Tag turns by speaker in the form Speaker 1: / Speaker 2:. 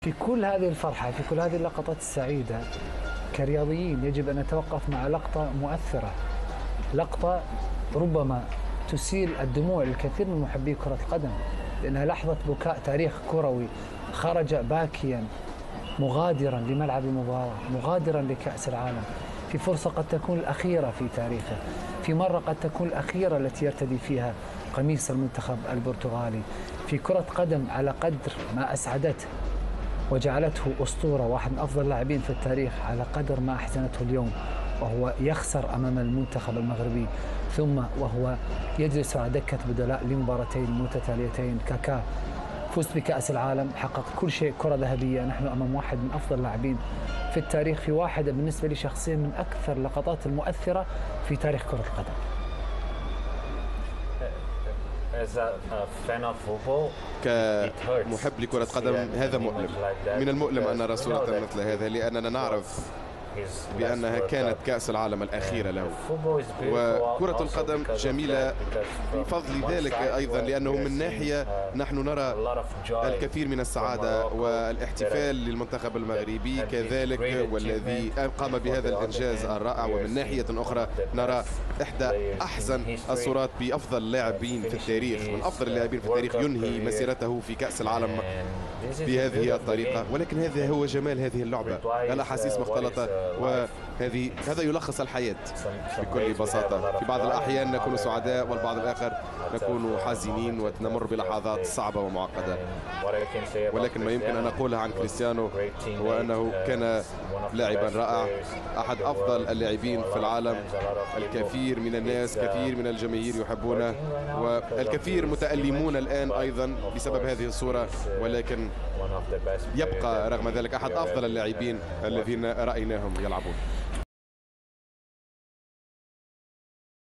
Speaker 1: في كل هذه الفرحة، في كل هذه اللقطات السعيدة، كرياضيين يجب أن نتوقف مع لقطة مؤثرة، لقطة ربما تسيل الدموع للكثير من محبي كرة القدم، لأنها لحظة بكاء تاريخ كروي خرج باكيا مغادرا لملعب المباراة، مغادرا لكأس العالم، في فرصة قد تكون الأخيرة في تاريخه، في مرة قد تكون الأخيرة التي يرتدي فيها قميص المنتخب البرتغالي، في كرة قدم على قدر ما أسعدته وجعلته أسطورة، واحد من أفضل اللاعبين في التاريخ، على قدر ما أحزنته اليوم وهو يخسر أمام المنتخب المغربي، ثم وهو يجلس على دكة بدلاء لمباراتين متتاليتين. كاكا فوز بكأس العالم، حقق كل شيء، كرة ذهبية. نحن أمام واحد من أفضل اللاعبين في التاريخ، في واحدة بالنسبة لي شخصيا من أكثر اللقطات المؤثرة في تاريخ كرة القدم.
Speaker 2: كمحب لكرة قدم هذا مؤلم، من المؤلم أن نرى صورة مثل هذا، لأننا نعرف بأنها كانت كأس العالم الأخيرة له. وكرة القدم جميلة بفضل ذلك أيضا، لأنه من ناحية نحن نرى الكثير من السعادة والاحتفال للمنتخب المغربي كذلك، والذي قام بهذا الإنجاز الرائع، ومن ناحية أخرى نرى إحدى أحزن الصورات بأفضل لاعبين في التاريخ، من أفضل اللاعبين في التاريخ ينهي مسيرته في كأس العالم بهذه الطريقة. ولكن هذا هو جمال هذه اللعبة، الأحاسيس مختلطة، هذا يلخص الحياة بكل بساطة. في بعض الأحيان نكون سعداء، والبعض الآخر نكون حزينين ونمر بلحظات صعبة ومعقدة. ولكن ما يمكن أن أقوله عن كريستيانو هو أنه كان لاعبا رائع، أحد أفضل اللاعبين في العالم. الكثير من الناس، كثير من الجماهير يحبونه، والكثير متألمون الآن أيضا بسبب هذه الصورة، ولكن يبقى رغم ذلك أحد أفضل اللاعبين الذين رأيناهم يلعبون.